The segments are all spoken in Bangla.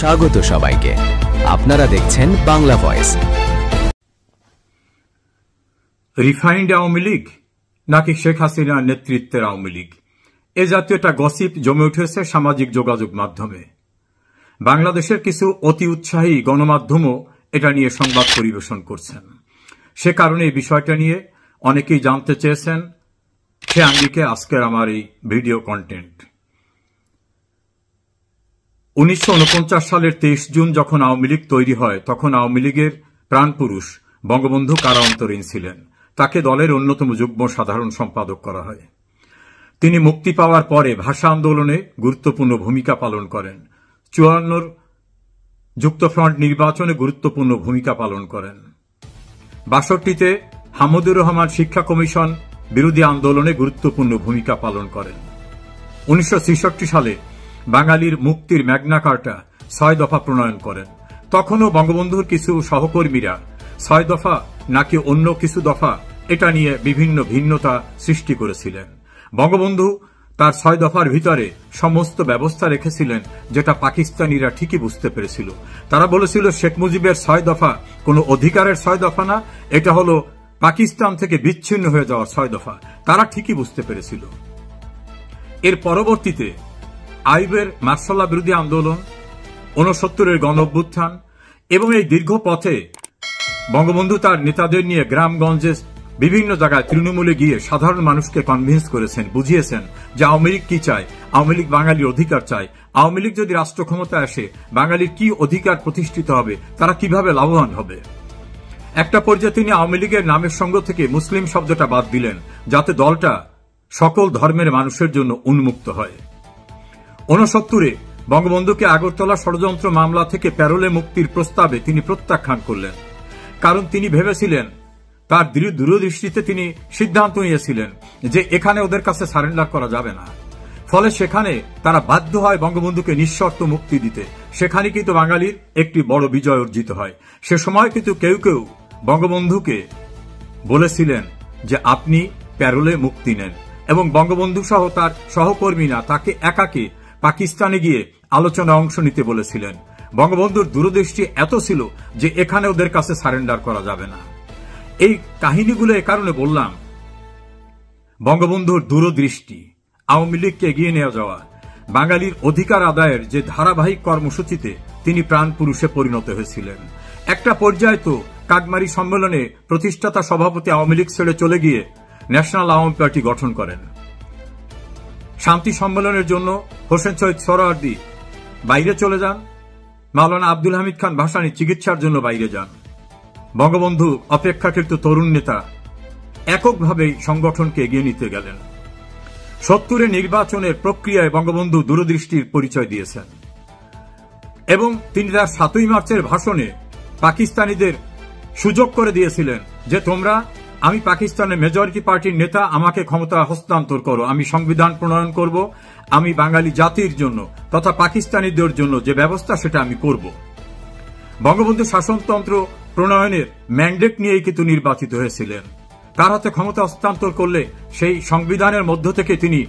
স্বাগত সবাইকে। আপনারা দেখছেন বাংলা ভয়েস। রিফাইন্ড আওয়ামী লীগ নাকি শেখ হাসিনার নেতৃত্বের আওয়ামী লীগ, এ জাতীয় একটা গসিপ জমে উঠেছে সামাজিক যোগাযোগ মাধ্যমে। বাংলাদেশের কিছু অতি উৎসাহী গণমাধ্যমও এটা নিয়ে সংবাদ পরিবেশন করছেন। সে কারণে এই বিষয়টা নিয়ে অনেকেই জানতে চেয়েছেন, সে আঙ্গিকে আজকের আমার এই ভিডিও কন্টেন্ট। 1949 সালের 23 জুন যখন আওয়ামী লীগ তৈরি হয়, তখন আওয়ামী লীগের প্রাণপুরুষ বঙ্গবন্ধু কারান্তরীণ ছিলেন। তাকে দলের অন্যতম যুগ্ম সাধারণ সম্পাদক করা হয়। তিনি মুক্তি পাওয়ার পরে ভাষা আন্দোলনে গুরুত্বপূর্ণ ভূমিকা পালন করেন। 54 যুক্তফ্রন্ট নির্বাচনে গুরুত্বপূর্ণ ভূমিকা পালন করেন। 62তে হামিদুর রহমান শিক্ষা কমিশন বিরোধী আন্দোলনে গুরুত্বপূর্ণ ভূমিকা পালন করেন। 1966 সালে বাঙালির মুক্তির ম্যাগনা কার্টা 6 দফা প্রণয়ন করেন। তখনও বঙ্গবন্ধুর কিছু সহকর্মীরা 6 দফা নাকি অন্য কিছু দফা এটা নিয়ে বিভিন্ন ভিন্নতা সৃষ্টি করেছিলেন। বঙ্গবন্ধু তার 6 দফার ভিতরে সমস্ত ব্যবস্থা রেখেছিলেন, যেটা পাকিস্তানিরা ঠিকই বুঝতে পেরেছিল। তারা বলেছিল শেখ মুজিবের 6 দফা কোনো অধিকারের 6 দফা না, এটা হলো পাকিস্তান থেকে বিচ্ছিন্ন হয়ে যাওয়ার 6 দফা। তারা ঠিকই বুঝতে পেরেছিল। এর পরবর্তীতে আইবের মার্শাল্লাহ বিরোধী আন্দোলন, 69-এর গণ অভ্যুত্থান এবং এই দীর্ঘ পথে বঙ্গবন্ধু তার নেতাদের নিয়ে গ্রামগঞ্জে বিভিন্ন জায়গায় তৃণমূলে গিয়ে সাধারণ মানুষকে কনভিন্স করেছেন, বুঝিয়েছেন যে আওয়ামী লীগ কি চায়। আওয়ামী লীগ বাঙালির অধিকার চায়। আওয়ামী লীগ যদি রাষ্ট্র ক্ষমতায় আসে বাঙালির কি অধিকার প্রতিষ্ঠিত হবে, তারা কিভাবে লাভবান হবে। একটা পর্যায়ে তিনি আওয়ামী লীগের নামের সঙ্গ থেকে মুসলিম শব্দটা বাদ দিলেন, যাতে দলটা সকল ধর্মের মানুষের জন্য উন্মুক্ত হয়। 69-এ বঙ্গবন্ধুকে আগরতলা ষড়যন্ত্র মামলা থেকে প্যারোলে মুক্তির প্রস্তাবে তিনি প্রত্যাখ্যান করলেন। কারণ তিনি ভেবেছিলেন, তার দূরদৃষ্টিতে তিনি সিদ্ধান্ত নিয়েছিলেন যে এখানে ওদের কাছে সারেন্ডার করা যাবে না। ফলে সেখানে তারা বাধ্য হয় বঙ্গবন্ধুকে নিঃশর্ত মুক্তি দিতে। সেখানে কিন্তু বাঙালির একটি বড় বিজয় অর্জিত হয়। সে সময় কিন্তু কেউ কেউ বঙ্গবন্ধুকে বলেছিলেন যে আপনি প্যারোলে মুক্তি নেন, এবং বঙ্গবন্ধু সহ তার সহকর্মীরা তাকে একাকে পাকিস্তানে গিয়ে আলোচনায় অংশ নিতে বলেছিলেন। বঙ্গবন্ধুর দূরদৃষ্টি এত ছিল যে এখানে ওদের কাছে সারেন্ডার করা যাবে না। এই কাহিনীগুলো এ কারণে বললাম, বঙ্গবন্ধুর দূরদৃষ্টি, আওয়ামী লীগকে এগিয়ে নিয়ে যাওয়া, বাঙালির অধিকার আদায়ের যে ধারাবাহিক কর্মসূচিতে তিনি প্রাণপুরুষে পরিণত হয়েছিলেন। একটা পর্যায়ে তো কাকমারি সম্মেলনে প্রতিষ্ঠাতা সভাপতি আওয়ামী লীগ ছেড়ে চলে গিয়ে ন্যাশনাল আওয়ামী পার্টি গঠন করেন। শান্তি সম্মেলনের জন্য হোসেন শহীদ সোহরাওয়ার্দী বাইরে চলে যান। মাওলানা আব্দুল হামিদ খান ভাসানী চিকিৎসার জন্য বাইরে যান। বঙ্গবন্ধু অপেক্ষাকৃত তরুণ নেতা এককভাবে সংগঠনকে এগিয়ে নিতে গেলেন। 70-এর নির্বাচনের প্রক্রিয়ায় বঙ্গবন্ধু দূরদৃষ্টির পরিচয় দিয়েছেন, এবং তিনি তার 7ই মার্চের ভাষণে পাকিস্তানিদের সুযোগ করে দিয়েছিলেন যে আমি পাকিস্তানের মেজরিটি পার্টির নেতা, আমাকে ক্ষমতা হস্তান্তর করো, আমি সংবিধান প্রণয়ন করব, আমি বাঙালি জাতির জন্য তথা পাকিস্তানিদের জন্য যে ব্যবস্থা সেটা আমি করব। বঙ্গবন্ধু শাসনতন্ত্র প্রণয়নের ম্যান্ডেট নিয়েই কিন্তু নির্বাচিত হয়েছিলেন। তার হাতে ক্ষমতা হস্তান্তর করলে সেই সংবিধানের মধ্য থেকে তিনি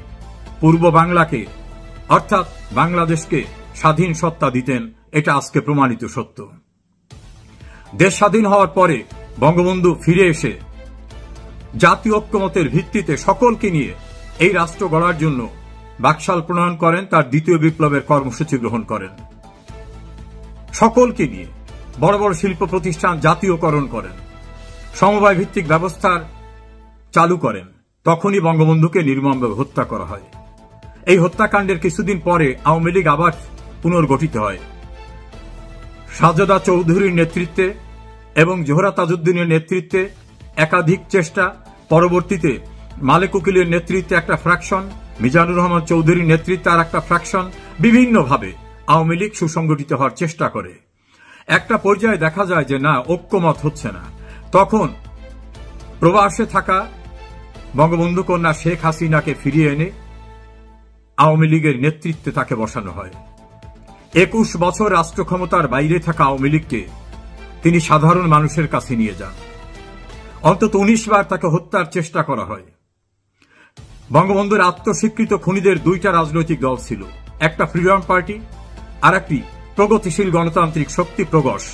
পূর্ব বাংলাকে অর্থাৎ বাংলাদেশকে স্বাধীন সত্তা দিতেন। এটা আজকে প্রমাণিত সত্য। দেশ স্বাধীন হওয়ার পরে বঙ্গবন্ধু ফিরে এসে জাতীয় ঐক্যমতের ভিত্তিতে সকলকে নিয়ে এই রাষ্ট্র গড়ার জন্য বাকশাল প্রণয়ন করেন। তার দ্বিতীয় বিপ্লবের কর্মসূচি গ্রহণ করেন। সকলকে নিয়ে বড় বড় শিল্প প্রতিষ্ঠান জাতীয়করণ করেন, সমবায় ভিত্তিক ব্যবস্থার চালু করেন। তখনই বঙ্গবন্ধুকে নির্মমভাবে হত্যা করা হয়। এই হত্যাকাণ্ডের কিছুদিন পরে আওয়ামী লীগ আবার পুনর্গঠিত হয়। সাজেদা চৌধুরীর নেতৃত্বে এবং জোহরা তাজউদ্দিনের নেতৃত্বে একাধিক চেষ্টা, পরবর্তীতে মালেক উকিলের নেতৃত্বে একটা ফ্র্যাকশন, মিজানুর রহমান চৌধুরীর নেতৃত্বে আর একটা ফ্র্যাকশন, বিভিন্নভাবে আওয়ামী লীগ সুসংগঠিত হওয়ার চেষ্টা করে। একটা পর্যায়ে দেখা যায় যে না, ঐক্যমত হচ্ছে না। তখন প্রবাসে থাকা বঙ্গবন্ধু কন্যা শেখ হাসিনাকে ফিরিয়ে এনে আওয়ামী লীগের নেতৃত্বে তাকে বসানো হয়। 21 বছর রাষ্ট্র ক্ষমতার বাইরে থাকা আওয়ামী লীগকে তিনি সাধারণ মানুষের কাছে নিয়ে যান। অন্তত 19 বার তাকে হত্যার চেষ্টা করা হয়। বঙ্গবন্ধুর আত্মস্বীকৃত খুনিদের 2টা রাজনৈতিক দল ছিল, একটা ফ্রিডম পার্টি আর একটি প্রগতিশীল গণতান্ত্রিক শক্তি প্রগস।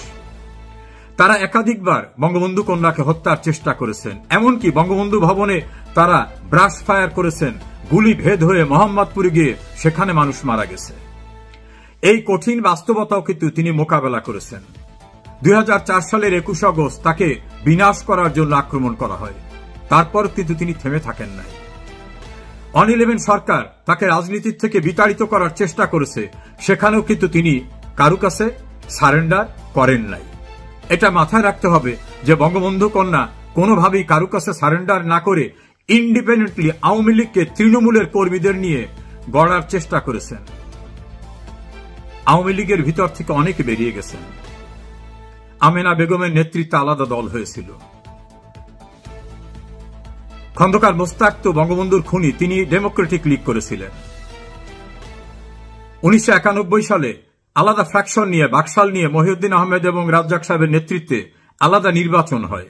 তারা একাধিকবার বঙ্গবন্ধু কন্যাকে হত্যার চেষ্টা করেছেন, এমনকি বঙ্গবন্ধু ভবনে তারা ব্রাশ ফায়ার করেছেন, গুলি ভেদ হয়ে মোহাম্মদপুরে গিয়ে সেখানে মানুষ মারা গেছে। এই কঠিন বাস্তবতাও কিন্তু তিনি মোকাবেলা করেছেন। 2004 সালের 21 আগস্ট তাকে বিনাশ করার জন্য আক্রমণ করা হয়, তারপর কিন্তু তিনি থেমে থাকেন নাই। অন-11 সরকার তাকে রাজনীতির থেকে বিতাড়িত করার চেষ্টা করেছে, সেখানেও কিন্তু তিনি কারো কাছে সারেন্ডার করেন নাই। এটা মাথায় রাখতে হবে যে বঙ্গবন্ধু কন্যা কোনোভাবেই কারো কাছে সারেন্ডার না করে ইন্ডিপেন্ডেন্টলি আওয়ামী লীগকে তৃণমূলের কর্মীদের নিয়ে গড়ার চেষ্টা করেছেন। আওয়ামী লীগের ভিতর থেকে অনেকে বেরিয়ে গেছেন। আমেনা বেগমের নেতৃত্বে আলাদা দল হয়েছিল। খন্দকার মোস্তাক তো বঙ্গবন্ধুর খুনি, তিনি ডেমোক্রেটিক লীগ করেছিলেন। 1991 সালে আলাদা ফ্র্যাকশন নিয়ে, বাকশাল নিয়ে মহিউদ্দিন আহমেদ এবং রাজ্জাক সাহেবের নেতৃত্বে আলাদা নির্বাচন হয়।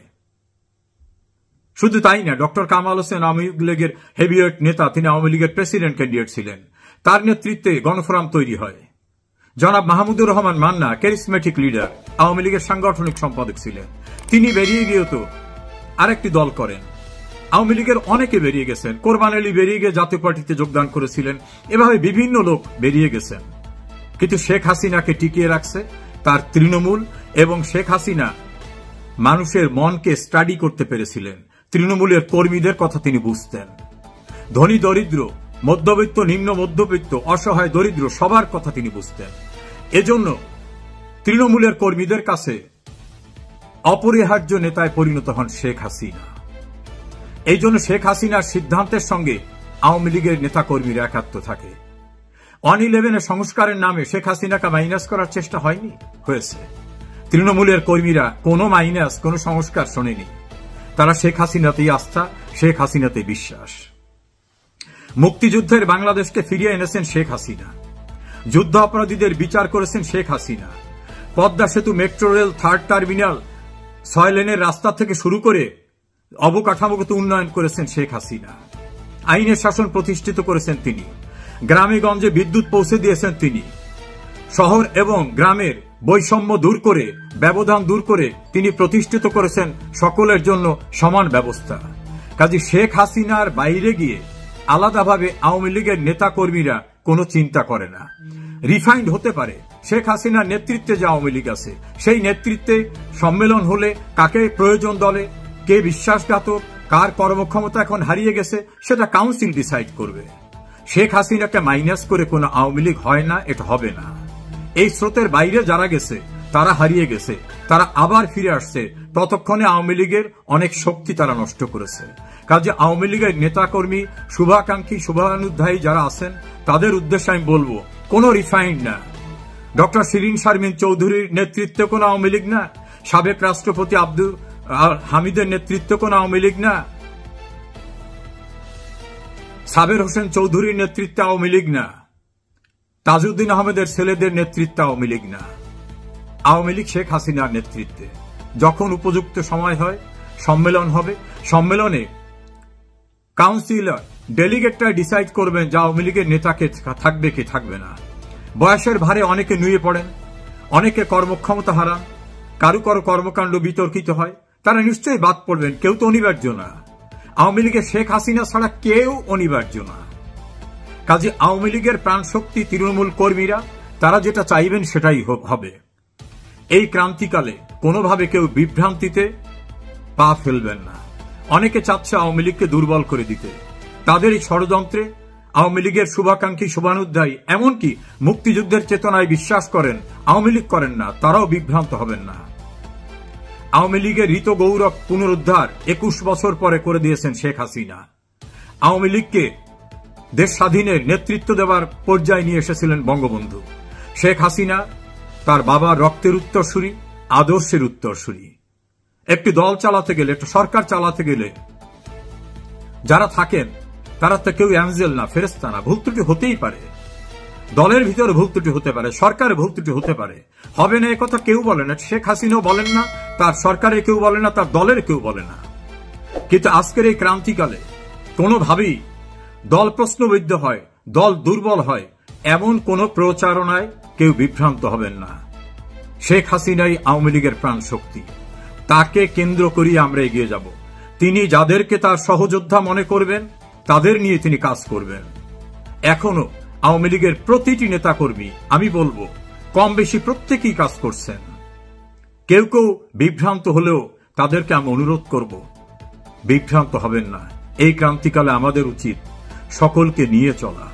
শুধু তাই না, ডক্টর কামাল হোসেন আওয়ামী লীগের হেভিওয়েট নেতা, তিনি আওয়ামী লীগের প্রেসিডেন্ট ক্যান্ডিডেট ছিলেন। তার নেতৃত্বে গণফোরাম তৈরি হয়। জনাব মাহমুদুর রহমান মান্না ক্যারিসমেটিক লিডার, আওয়ামী লীগের সাংগঠনিক সম্পাদক ছিলেন। তিনি বেরিয়ে গিয়েও তো আরেকটি দল করেন। আওয়ামী লীগের অনেকে বেরিয়ে গেছেন। কোরবান আলী বেরিয়ে গিয়ে জাতীয় পার্টিতে যোগদান করেছিলেন। এভাবে বিভিন্ন লোক বেরিয়ে গেছেন, কিন্তু শেখ হাসিনাকে টিকিয়ে রাখছে তার তৃণমূল। এবং শেখ হাসিনা মানুষের মনকে স্টাডি করতে পেরেছিলেন। তৃণমূলের কর্মীদের কথা তিনি বুঝতেন। ধনী দরিদ্র, মধ্যবিত্ত, নিম্ন মধ্যবিত্ত, অসহায় দরিদ্র, সবার কথা তিনি বুঝতেন। এজন্য তৃণমূলের কর্মীদের কাছে অপরিহার্য নেতায় পরিণত হন শেখ হাসিনা। এই জন্য শেখ হাসিনার সিদ্ধান্তের সঙ্গে আওয়ামী লীগের নেতাকর্মীরা একাত্ম থাকে। অন-11 সংস্কারের নামে শেখ হাসিনাকে মাইনাস করার চেষ্টা হয়নি? হয়েছে। তৃণমূলের কর্মীরা কোনো মাইনাস, কোনো সংস্কার শোনেনি। তারা শেখ হাসিনাতেই আস্থা, শেখ হাসিনাতেই বিশ্বাস। মুক্তিযুদ্ধের বাংলাদেশকে ফিরিয়ে এনেছেন শেখ হাসিনা। যুদ্ধ অপরাধীদের বিচার করেছেন শেখ হাসিনা। পদ্মা সেতু, মেট্রো রেল, 3rd টার্মিনাল, 6 লেনের রাস্তা থেকে শুরু করে অবকাঠামোগত উন্নয়ন করেছেন শেখ হাসিনা। আইনের শাসন প্রতিষ্ঠিত করেছেন তিনি। গ্রামে গঞ্জে বিদ্যুৎ পৌঁছে দিয়েছেন তিনি। শহর এবং গ্রামের বৈষম্য দূর করে, ব্যবধান দূর করে তিনি প্রতিষ্ঠিত করেছেন সকলের জন্য সমান ব্যবস্থা। কাজে শেখ হাসিনার বাইরে গিয়ে আলাদাভাবে আওয়ামী লীগের নেতা কর্মীরা কোনো চিন্তা করে না। রিফাইন্ড হতে পারে শেখ হাসিনার নেতৃত্বে যে আওয়ামী লীগ আছে, সেই নেতৃত্বে সম্মেলন হলে কাকে প্রয়োজন দলে, কে বিশ্বাসঘাতক, কার কর্মক্ষমতা এখন হারিয়ে গেছে, সেটা কাউন্সিল ডিসাইড করবে। শেখ হাসিনাকে মাইনাস করে কোনো আওয়ামী লীগ হয় না, এটা হবে না। এই স্রোতের বাইরে যারা গেছে তারা হারিয়ে গেছে, তারা আবার ফিরে আসছে। ততক্ষণে আওয়ামী লীগের অনেক শক্তি তারা নষ্ট করেছে। কাজে আওয়ামী লীগের নেতাকর্মী, শুভাকাঙ্ক্ষী, শুভানুধ্যায়ী যারা আছেন, তাদের উদ্দেশ্যে আমি বলবো, কোন রিফাইন্ড না। ডক্টর শিরিন শারমিন চৌধুরীর নেতৃত্বে কোন আওয়ামী লীগ না। সাবেক রাষ্ট্রপতি আব্দুল হামিদের নেতৃত্বে কোন আওয়ামী লীগ না। সাবের হোসেন চৌধুরীর নেতৃত্বে আওয়ামী লীগ না। তাজউদ্দিন আহমেদের ছেলেদের নেতৃত্বে আওয়ামী লীগ না। আওয়ামী লীগ শেখ হাসিনার নেতৃত্বে। যখন উপযুক্ত সময় হয় সম্মেলন হবে, সম্মেলনে কাউন্সিলর, ডেলিগেটরা ডিসাইড করবেন যে আওয়ামী লীগের নেতাকে থাকবে কি থাকবে না। বয়সের ভারে অনেকে নুয়ে পড়েন, অনেকে কর্মক্ষমতা হারান, কারো কারো কর্মকাণ্ড বিতর্কিত হয়, তারা নিশ্চয়ই বাদ পড়বেন। কেউ তো অনিবার্য না। আওয়ামী লীগের শেখ হাসিনা ছাড়া কেউ অনিবার্য না। কাজে আওয়ামী লীগের প্রাণশক্তি তৃণমূল কর্মীরা, তারা যেটা চাইবেন সেটাই হবে। এই ক্রান্তিকালে কোনোভাবে কেউ বিভ্রান্তিতে পা ফেলবেন না। অনেকে চাচ্ছে আওয়ামী লীগকে দুর্বল করে দিতে। তাদের এই ষড়যন্ত্রে আওয়ামী লীগের শুভাকাঙ্ক্ষী, শুভানুধ্যায়ী, এমনকি মুক্তিযুদ্ধের চেতনায় বিশ্বাস করেন, আওয়ামী লীগ করেন না, তারাও বিভ্রান্ত হবেন না। আওয়ামী লীগের ঋত গৌরব পুনরুদ্ধার 21 বছর পরে করে দিয়েছেন শেখ হাসিনা। আওয়ামী লীগকে দেশ স্বাধীনের নেতৃত্ব দেওয়ার পর্যায়ে নিয়ে এসেছিলেন বঙ্গবন্ধু। শেখ হাসিনা তার বাবার রক্তের উত্তরসূরি, আদর্শের উত্তরসূরি। একটি দল চালাতে গেলে, একটা সরকার চালাতে গেলে যারা থাকেন তারা তো কেউ অ্যাঞ্জেল না, ফেরেশতা না। ভুল ত্রুটি হতেই পারে, দলের ভিতরে ভুল ত্রুটি হতে পারে, সরকারে ভুল ত্রুটি হতে পারে। হবে না একথা কেউ বলে না। শেখ হাসিনাও বলেন না, তার সরকারের কেউ বলে না, তার দলের কেউ বলে না। কিন্তু আজকের এই ক্রান্তিকালে কোনোভাবেই দল প্রশ্নবিদ্ধ হয়, দল দুর্বল হয়, এমন কোন প্রচারণায় কেউ বিভ্রান্ত হবেন না। শেখ হাসিনাই আওয়ামী লীগের প্রাণ শক্তি, তাকে কেন্দ্র করিয়ে আমরা এগিয়ে যাব। তিনি যাদেরকে তার সহযোদ্ধা মনে করবেন তাদের নিয়ে তিনি কাজ করবেন। এখনো আওয়ামী লীগের প্রতিটি নেতাকর্মী, আমি বলবো কম বেশি প্রত্যেকেই কাজ করছেন। কেউ কেউ বিভ্রান্ত হলেও তাদেরকে আমি অনুরোধ করব, বিভ্রান্ত হবেন না। এই ক্রান্তিকালে আমাদের উচিত সকলকে নিয়ে চলা।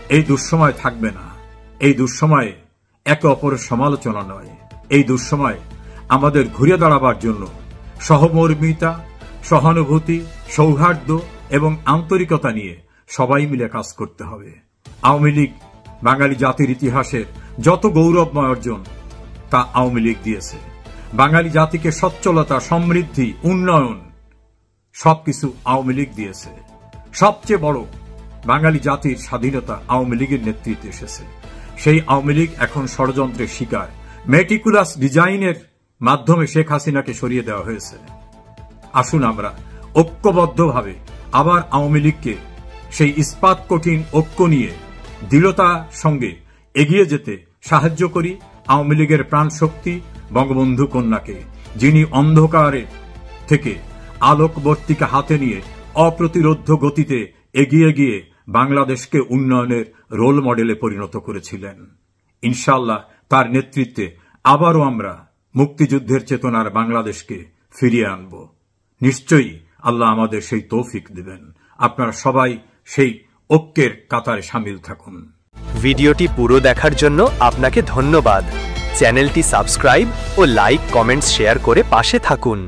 এই দুঃসময় থাকবে না। এই দুঃসময়ে একে অপরের সমালোচনা নয়, এই দুঃসময় আমাদের ঘুরে দাঁড়াবার জন্য সহমর্মিতা, সহানুভূতি, সৌহার্দ্য এবং আন্তরিকতা নিয়ে সবাই মিলে কাজ করতে হবে। আওয়ামী লীগ বাঙালি জাতির ইতিহাসের যত গৌরবময় অর্জন তা আওয়ামী লীগ দিয়েছে। বাঙালি জাতিকে সচ্ছলতা, সমৃদ্ধি, উন্নয়ন সবকিছু আওয়ামী লীগ দিয়েছে। সবচেয়ে বড় বাঙালি জাতির স্বাধীনতা আওয়ামী লীগের নেতৃত্বে এসেছে। সেই আওয়ামী লীগ এখন ষড়যন্ত্রের শিকার। মেটিকুলাস ডিজাইনের মাধ্যমে শেখ হাসিনাকে সরিয়ে দেওয়া হয়েছে। আসুন আমরা ঐক্যবদ্ধভাবে আবার আওয়ামী লীগকে সেই ইস্পাত কঠিন ঐক্য নিয়ে দৃঢ়তার সঙ্গে এগিয়ে যেতে সাহায্য করি। আওয়ামী লীগের প্রাণ শক্তি বঙ্গবন্ধু কন্যাকে, যিনি অন্ধকারের থেকে আলোকবর্তিকা হাতে নিয়ে অপ্রতিরোধ্য গতিতে এগিয়ে গিয়ে বাংলাদেশকে উন্নয়নের রোল মডেলে পরিণত করেছিলেন। ইনশাআল্লাহ তার নেতৃত্বে আবারও আমরা মুক্তিযুদ্ধের চেতনার বাংলাদেশকে ফিরিয়ে আনব। নিশ্চয়ই আল্লাহ আমাদের সেই তৌফিক দিবেন। আপনারা সবাই সেই ঐক্যের কাতারে শামিল থাকুন। ভিডিওটি পুরো দেখার জন্য আপনাকে ধন্যবাদ। চ্যানেলটি সাবস্ক্রাইব ও লাইক, কমেন্টস, শেয়ার করে পাশে থাকুন।